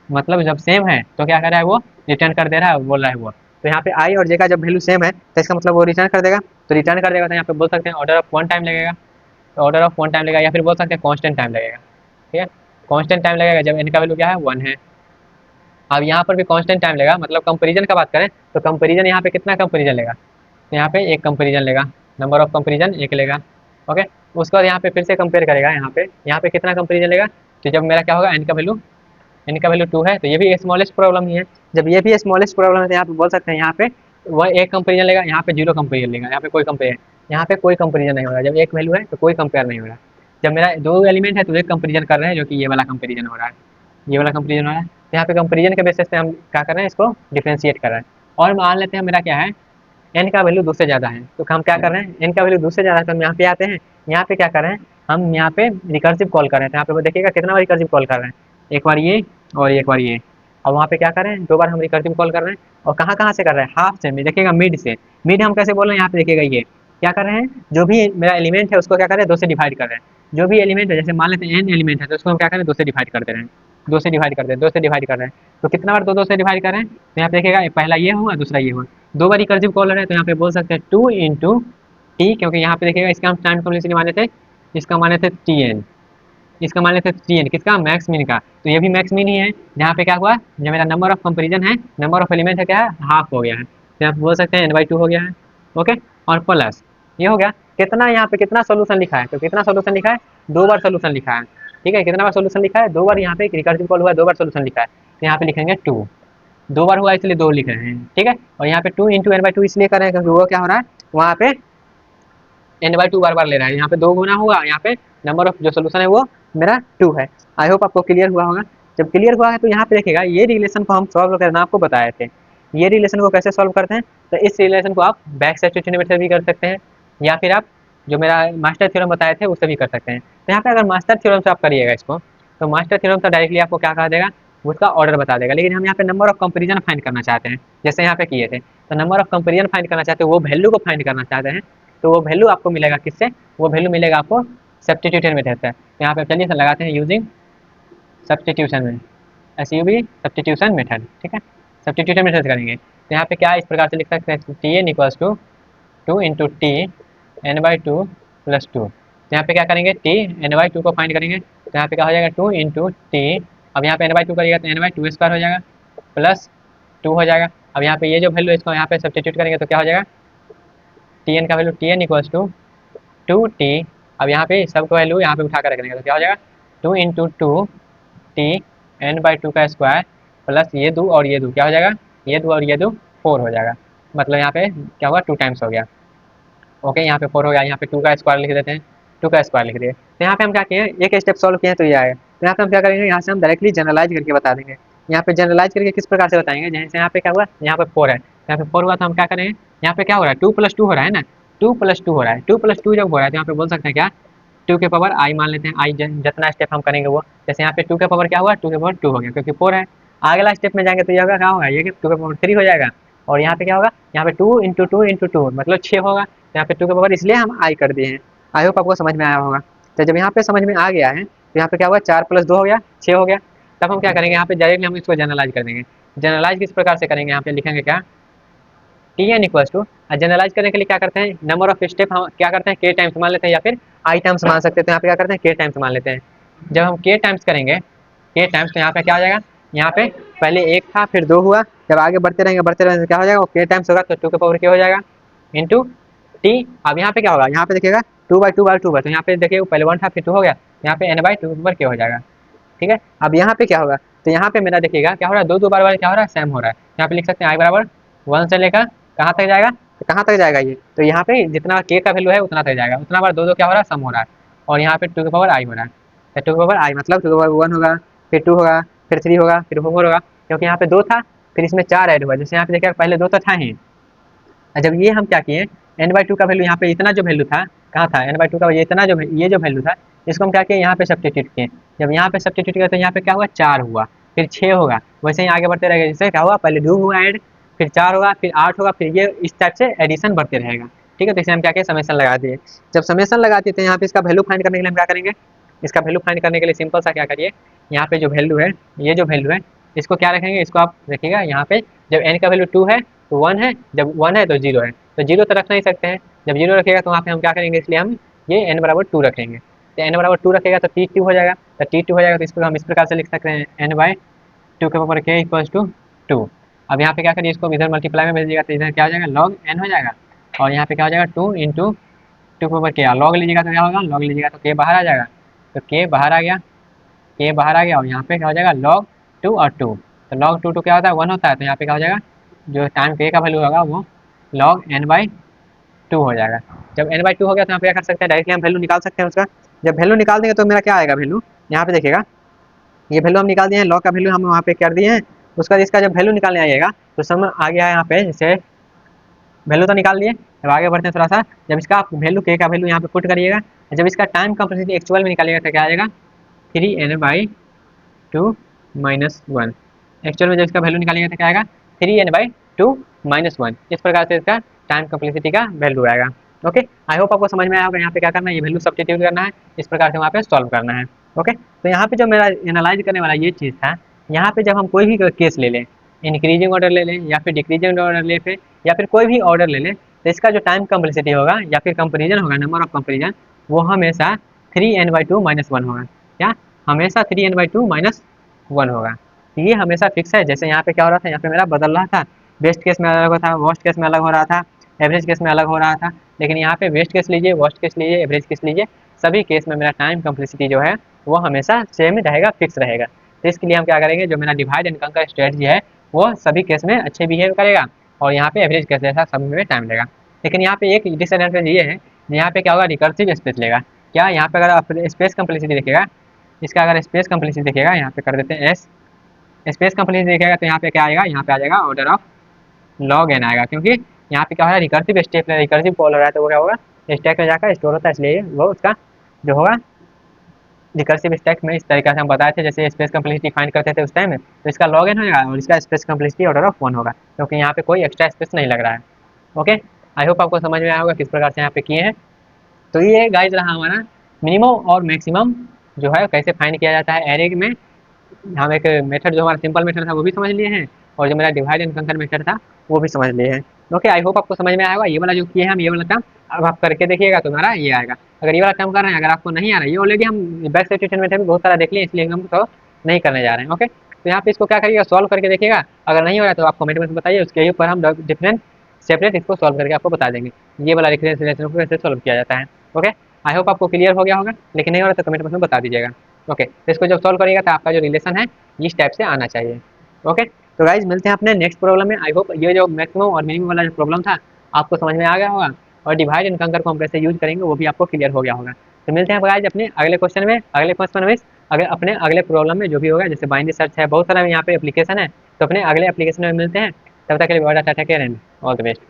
मतलब जब सेम है तो क्या कर रहा है, वो रिटर्न कर दे रहा है, बोल रहा है वो। तो यहाँ पे आई और जे का जब वैल्यू सेम है तो इसका मतलब वो रिटर्न कर देगा। तो रिटर्न कर देगा तो यहाँ पे बोल सकते हैं ऑर्डर ऑफ 1 टाइम लगेगा, तो ऑर्डर ऑफ 1 टाइम लगेगा, या फिर बोल सकते हैं कांस्टेंट टाइम लगेगा। ठीक है, कांस्टेंट टाइम लगेगा जब n का वैल्यू क्या है 1 है। अब यहाँ पर भी कांस्टेंट टाइम लगेगा, मतलब कंपैरिजन का बात करें तो कंपैरिजन यहाँ पे कितना कंपैरिजन लेगा, तो यहाँ पे एक कंपैरिजन लेगा, नंबर ऑफ कंपैरिजन एक लेगा। ओके, उसके बाद यहाँ पे फिर से कंपेयर करेगा, यहाँ पे कितना कंपैरिजन लेगा, तो जब मेरा क्या होगा n का वैल्यू 2 है, तो ये भी स्मॉलेस्ट प्रॉब्लम ही है। जब ये भी स्मॉलेस्ट प्रॉब्लम है तो यहाँ पे बोल सकते हैं यहाँ पे वह एक कंपेरिजन लेगा, यहाँ पे 0 कंपेरिजन लेगा, यहाँ पे कोई कंपेरिजन नहीं हो रहा। जब एक वैल्यू है तो कोई कंपेयर नहीं हो रहा। जब मेरा 2 एलिमेंट है तो एक कंपेरिजन कर रहे हैं, जो कि ये वाला कंपेरिजन हो रहा है, ये वाला कंपेरिजन हो रहा है। तो यहाँ पे कंपेरिजन के बेसिस पे हम क्या कर रहे हैं, इसको डिफरेंशिएट कर रहे हैं। और मान लेते हैं मेरा क्या है, n का वैल्यू 2 से ज़्यादा है, तो हम क्या कर रहे हैं, n का वैल्यू 2 से ज़्यादा है तो हम यहाँ पे आते हैं, यहाँ पे क्या कर रहे हैं, हम यहाँ पे रिकर्सिव कॉल कर रहे हैं। तो यहाँ पे देखिएगा कितना बार रिकर्सिव कॉल कर रहे हैं, एक बार ये और एक बार ये, और वहाँ पे क्या कर रहे हैं, 2 बार हम रिकर्सिव कॉल कर रहे हैं। और कहाँ कहाँ से कर रहे हैं, हाफ से, देखिएगा मिड से। मिड हम कैसे बोल रहे हैं, यहाँ पे देखिएगा ये क्या कर रहे हैं, जो भी मेरा एलिमेंट है उसको क्या कर रहे हैं, 2 से डिवाइड कर रहे हैं। जो भी एलिमेंट है, जैसे मान लेते हैं n एलिमेंट है तो उसको हम क्या करें, 2 से डिवाइड कर दे रहे हैं, 2 से डिवाइड कर दे, 2 से डिवाइड कर रहे हैं। तो कितना बार 2 से डिवाइड कर रहे हैं, तो यहाँ पे देखिएगा पहला ये हुआ, दूसरा ये हुआ, 2 बार रिकर्सिव कॉलर है, तो यहाँ पे बोल सकते हैं 2 इंटू टी, क्योंकि यहाँ पे देखिएगा इसका हम टाइम कम्प्लेक्सिटी माने थे, इसका माने थे tn, इसका मान लेते हैं tn, किसका, मैक्स मिन का। तो ये भी मैक्स मिन ही है। यहाँ पे क्या हुआ, जो मेरा नंबर ऑफ कंपेरिजन है, नंबर ऑफ एलिमेंट है क्या है, हाफ हो गया है, तो आप बोल सकते हैं n/2 हो गया है। ओके, और प्लस ये हो गया, कितना यहाँ पे कितना सोल्यूशन लिखा है, तो कितना सोल्यूशन लिखा है, 2 बार सोल्यूशन लिखा है। ठीक है, कितना बार सोल्यूशन लिखा है, 2 बार। यहाँ पे रिकर्सिव कॉल हुआ, 2 बार सोल्यूशन लिखा है, तो यहाँ पे लिखेंगे 2, 2 बार हुआ इसलिए 2 लिख रहे हैं। ठीक है, और यहाँ पे 2 इंटू n/2 इसलिए कर रहे हैं क्योंकि वो क्या हो रहा है, वहाँ पे n/2 बार बार ले रहा है, यहाँ पे 2 गुना हुआ, यहाँ पे नंबर ऑफ जो सोल्यूशन है वो मेरा 2 है। आई होप आपको क्लियर हुआ होगा। जब क्लियर हुआ है तो यहाँ पे देखिएगा ये रिलेशन को हम सॉल्व करना आपको बताए थे। ये रिलेशन को कैसे सॉल्व करते हैं, तो इस रिलेशन को आप बैक सब्स्टिट्यूशन मेथड भी कर सकते हैं, या फिर आप जो मेरा मास्टर थ्योरम बताए थे उससे भी कर सकते हैं। तो यहाँ पे अगर मास्टर थ्योरम से आप करिएगा इसको, तो मास्टर थ्योरम से डायरेक्टली आपको क्या कहा देगा, उसका ऑर्डर बता देगा। लेकिन हम यहाँ पे नंबर ऑफ कंपेरिजन फाइंड करना चाहते हैं, जैसे यहाँ पे किए थे, तो नंबर ऑफ कंपेरिजन फाइंड करना चाहते हैं, वो वैल्यू को फाइंड करना चाहते हैं, तो वो वैल्यू आपको मिलेगा किससे, वो वैल्यू मिलेगा आपको सब्स्टिट्यूशन मेथड से। तो यहाँ पे चलिए लगाते हैं यूजिंग सब्स्टिट्यूशन में, SUB सब्स्टिट्यूशन मेथड। ठीक है, सब्स्टिट्यूशन मेथड करेंगे तो यहाँ पे क्या इस प्रकार से लिख सकते हैं, tn equals to 2 into T n/2 plus 2। तो यहाँ पे क्या करेंगे, t n/2 को फाइंड करेंगे, तो यहाँ पे क्या हो जाएगा 2 इंटू टी, अब यहाँ पे n/2 करिएगा तो n/2 स्क्वायर हो जाएगा प्लस 2 हो जाएगा। अब यहाँ पे ये जो वैल्यू इसको यहाँ पे सब्स्टिट्यूट करेंगे तो क्या हो जाएगा, tn का value tn equals to 2t, अब यहाँ पे सबको वैल्यू यहाँ पे उठा कर रखेंगे तो क्या हो जाएगा 2 इंटू 2t n/2 का स्क्वायर प्लस ये 2 और ये 2 क्या हो जाएगा, ये 2 और ये 2 4 हो जाएगा। मतलब यहाँ पे क्या हुआ, 2 टाइम्स हो गया। ओके, यहाँ पे 4 हो गया, यहाँ पे 2 का स्क्वायर लिख देते हैं, 2 का स्क्वायर लिख दिए। तो यहाँ पे हम क्या किए, एक स्टेप सॉल्व किए तो ये आएगा। तो यहाँ पे हम क्या करेंगे, यहाँ से हम डायरेक्टली जनरलाइज करके बता देंगे। यहाँ पे जनरलाइज करके किस प्रकार से बताएंगे, जैसे यहाँ पे क्या हुआ, यहाँ पे 4 है, यहाँ पे 4 हुआ तो हम क्या करेंगे, यहाँ पे क्या हो रहा है 2 + 2 हो रहा है ना, 2 + 2 हो रहा है, 2 + 2 जब हो रहा है तो यहाँ पे बोल सकते हैं क्या, 2 के पावर आई मान लेते हैं, आई जितना स्टेप हम करेंगे वो, जैसे यहाँ पे 2 के पावर क्या हुआ, 2 के पावर 2 हो गया क्योंकि 4 है। अगला स्टेप में जाएंगे तो ये होगा क्या होगा, ये कि 2 के पावर 3 हो जाएगा, और यहाँ पे क्या होगा, यहाँ पे 2 × 2 × 2 मतलब 6 होगा, तो यहाँ पे 2 के पावर इसलिए हम आई कर दिए हैं। आई होप आपको समझ में आया होगा। तो जब यहाँ पे समझ में आ गया है तो यहाँ पे क्या होगा, 4 + 2 हो गया, 6 हो गया। तब हम क्या करेंगे, यहाँ पे डायरेक्टली हम इसको जनरलाइज कर देंगे। जनरलाइज किस प्रकार से करेंगे, यहाँ पे लिखेंगे क्या, Tn इक्वल्स टू, जनरलाइज करने के लिए क्या करते हैं, नंबर ऑफ स्टेप हम क्या करते हैं k टाइम्स मान लेते हैं या फिर i टाइम्स मान सकते हैं, तो यहाँ पे क्या करते हैं k टाइम्स मान लेते हैं। जब हम k टाइम्स करेंगे, k टाइम्स, तो यहाँ पे क्या हो जाएगा, यहाँ पे पहले 1 था फिर 2 हुआ, जब आगे बढ़ते रहेंगे तो क्या हो जाएगा, k टाइम्स होगा तो 2 के पावर k हो जाएगा इंटू t। अब यहाँ पे क्या होगा, यहाँ पे देखिएगा 2/2/2 तो यहाँ पे देखिए पहले 1 था फिर 2 हो गया, यहाँ पे n/2 के पावर k हो जाएगा। ठीक है, अब यहाँ पे क्या होगा, तो यहाँ पे मेरा देखिएगा क्या हो रहा है, दो बार क्या हो रहा है, सेम हो रहा है। यहाँ पे लिख सकते हैं i बराबर 1 से लेकर कहाँ तक जाएगा, तो कहाँ तक जाएगा ये, तो यहाँ पे जितना k का वैल्यू है उतना तक जाएगा, उतना बार दो क्या हो रहा है, सम हो रहा है, और यहाँ पे 2 के पावर i हो रहा है, तो 2 के पावर i मतलब 2 के पावर 1 होगा, फिर 2 होगा, फिर 3 होगा, फिर 4 होगा, क्योंकि यहाँ पे 2 था फिर इसमें 4 ऐड हुआ, जैसे यहाँ पे देखिए पहले 2 तो था ही। जब ये हम क्या किए, n/2 का वैल्यू यहाँ पे इतना जो वैल्यू था, कहाँ था n/2 का, ये इतना जो ये जो वैल्यू था इसको हम क्या किए, यहाँ पे सब्स्टिट्यूट किए। जब यहाँ पे सब्स्टिट्यूट किया तो यहाँ पे क्या हुआ, 4 हुआ, फिर 6 होगा, वैसे ही आगे बढ़ते रहेगा, जैसे क्या हुआ पहले 2 हुआ ऐड, फिर 4 होगा, फिर 8 होगा, फिर ये इस टाइप से एडिशन बढ़ते रहेगा। ठीक है, तो इसे हम क्या किए, समेशन लगा दिए। जब समेशन लगा दिए तो यहाँ पे इसका वैल्यू फाइंड करने के लिए हम क्या करेंगे, इसका वैल्यू फाइंड करने के लिए सिंपल सा क्या करिए, यहाँ पे जो वैल्यू है, ये जो वैल्यू है इसको क्या रखेंगे, इसको आप रखिएगा यहाँ पे, जब n का वैल्यू 2 है तो 1 है, जब 1 है तो 0 है, तो 0 तो रख नहीं सकते हैं, जब 0 रखेगा तो वहाँ पे हम क्या करेंगे, इसलिए हम ये n बराबर 2 रखेंगे। तो n बराबर 2 रखेगा तो t2 हो जाएगा, तो t2 हो जाएगा तो इसको हम इस प्रकार से लिख सकते हैं n/2 के पावर k इक्वल्स टू 2। अब यहाँ पे क्या करिए, इसको इधर मल्टीप्लाई में भेजिएगा तो इधर क्या हो जाएगा, log n हो जाएगा, और यहाँ पे क्या हो जाएगा 2 × 2 के पावर k, लॉग लीजिएगा तो क्या होगा, लॉग लीजिएगा तो k बाहर आ जाएगा, तो k बाहर आ गया, k बाहर आ गया, और यहाँ पे क्या हो जाएगा log 2 और 2, तो log 2 क्या होता है, 1 होता है, तो यहाँ पे क्या हो जाएगा, जो टाइम k का वैल्यू होगा वो log n/2 हो जाएगा। जब n/2 हो गया तो यहाँ पे क्या कर सकते हैं, डायरेक्टली हम वैल्यू निकाल सकते हैं उसका। जब वैल्यू निकाल देंगे तो मेरा क्या आएगा वैल्यू, यहाँ पे देखिएगा ये वैल्यू हम निकाल दिए हैं, log का वैल्यू हम वहाँ पे कर दिए हैं, उसका इसका जब वैल्यू निकालने आइएगा तो सम आ गया है यहाँ पे, जैसे वैल्यू तो निकाल दिए। अब आगे बढ़ते हैं थोड़ा सा, जब इसका वैल्यू k का वैल्यू यहाँ पे पुट करिएगा, जब इसका टाइम कम्प्लेक्सिटी एक्चुअल में निकालिएगा तो क्या आएगा 3n/2 - 1। एक्चुअल में जब इसका वैल्यू निकालेंगे तो क्या आएगा 3n/2 - 1। इस प्रकार से इसका टाइम कम्प्लेक्सिटी का वैल्यू आएगा। ओके, आई होप आपको समझ में आया होगा। यहाँ पे क्या करना है, ये वैल्यू सब्स्टिट्यूट करना है, इस प्रकार से वहाँ पे सॉल्व करना है। ओके, तो यहाँ पे जो मेरा एनालाइज करने वाला ये चीज़ था, यहाँ पे जब हम कोई भी केस ले लें, इंक्रीजिंग ऑर्डर ले लें या फिर डिक्रीजिंग ऑर्डर ले लें या फिर कोई भी ऑर्डर ले लें, तो इसका जो टाइम कम्प्लेक्सिटी होगा या फिर कंपेरिजन होगा, नंबर ऑफ कंपेरिजन, वो हमेशा 3n/2 - 1 होगा। क्या, हमेशा 3n/2 - 1 होगा। तो ये हमेशा फिक्स है। जैसे यहाँ पे क्या हो रहा था, यहाँ पे मेरा बदल रहा था, बेस्ट केस में अलग होता, वर्स्ट केस में अलग हो रहा था, एवरेज केस में अलग हो रहा था, लेकिन यहाँ पे बेस्ट केस लीजिए, वर्स्ट केस लीजिए, एवरेज केस लीजिए, सभी केस में मेरा टाइम कम्प्लेक्सिटी जो है वो हमेशा सेम रहेगा, फिक्स रहेगा। तो इसके लिए हम क्या करेंगे, जो मेरा डिवाइड एंड कंकर स्ट्रेटजी है वो सभी केस में अच्छे बिहेव करेगा, और यहाँ पे एवरेज केस जैसा सभी में टाइम लेगा। लेकिन यहाँ पे एक डिसएडवांटेज ये है, यहाँ पे क्या होगा, रिकर्सिव स्पेस लेगा। क्या, यहाँ पे अगर आप स्पेस कम्प्लेक्सिटी देखिएगा, इसका अगर स्पेस कम्प्लेक्सिटी देखिएगा, यहाँ पे कर देते हैं एस, स्पेस कम्प्लेक्सिटी देखिएगा तो यहाँ पे क्या आएगा, यहाँ पे आ जाएगा ऑर्डर ऑफ log n आएगा, क्योंकि यहाँ पे क्या हो रहा है, रिकर्सिव स्टेप में रिकर्सिव कॉल हो रहा है, तो वो क्या होगा, स्टैक में जाकर स्टोर होता है, इसलिए वो उसका जो होगा रिकर्सिव स्टैक में इस तरीके से हम बताए थे, जैसे स्पेस कम्प्लेक्सिटी फाइंड करते थे उस टाइम में, तो इसका log n होगा और इसका स्पेस कम्प्लेक्सिटी ऑर्डर ऑफ 1 होगा, क्योंकि यहाँ पे कोई एक्स्ट्रा स्पेस नहीं लग रहा है। ओके, आई होप आपको समझ में आया होगा किस प्रकार से यहाँ पे किए हैं। तो ये गाइज रहा हमारा मिनिमम और मैक्सिमम जो है कैसे फाइंड किया जाता है एरे में। हम एक मेथड जो हमारा सिंपल मेथड था वो भी समझ लिए हैं, और जो मेरा डिवाइड एंड कंकर मेथड था वो भी समझ लिए हैं। ओके, आई होप आपको समझ में आया होगा। ये वाला जो किए हैं हम, ये वाला काम अब आप करके देखिएगा तो हमारा ये आएगा। अगर ये वाला काम कर रहे हैं, अगर आपको नहीं आ रहा है, ये ऑलरेडी हम बैक सब्स्टिट्यूशन में थे बहुत सारा देख लिए, इसलिए हम तो नहीं करने जा रहे हैं। ओके, तो यहाँ पे इसको क्या करिएगा, सॉल्व करके देखिएगा, अगर नहीं हो रहा है तो आप कमेंट में बताइए, उसके ऊपर हम डिफरेंट सेपरेट इसको सॉल्व करके आपको बता देंगे ये वाला रेफरेंस रिलेशन को कैसे सॉल्व किया जाता है। ओके, आई होप आपको क्लियर हो गया होगा, लेकिन नहीं हो रहा तो कमेंट में बता दीजिएगा। ओके, तो इसको जब सॉल्व करिएगा तो आपका जो रिलेशन है इस टाइप से आना चाहिए। ओके, तो गाइज मिलते हैं अपने नेक्स्ट प्रॉब्लम में। आई होप ये जो मैक्सिमम और मिनिमम वाला जो प्रॉब्लम था आपको समझ में आ गया होगा, और डिवाइड एंड कंकर को हम कैसे यूज करेंगे वो भी आपको क्लियर हो गया होगा। तो मिलते हैं गाइज अपने अगले क्वेश्चन में, अगले क्वेश्चन में। अगर अपने अगले प्रॉब्लम में जो भी होगा, जैसे बाइनरी सर्च है, बहुत सारा यहाँ पे एप्लीकेशन है, तो अपने अगले एप्लीकेशन में मिलते हैं। तब तक के लिए tata, take care and all the best.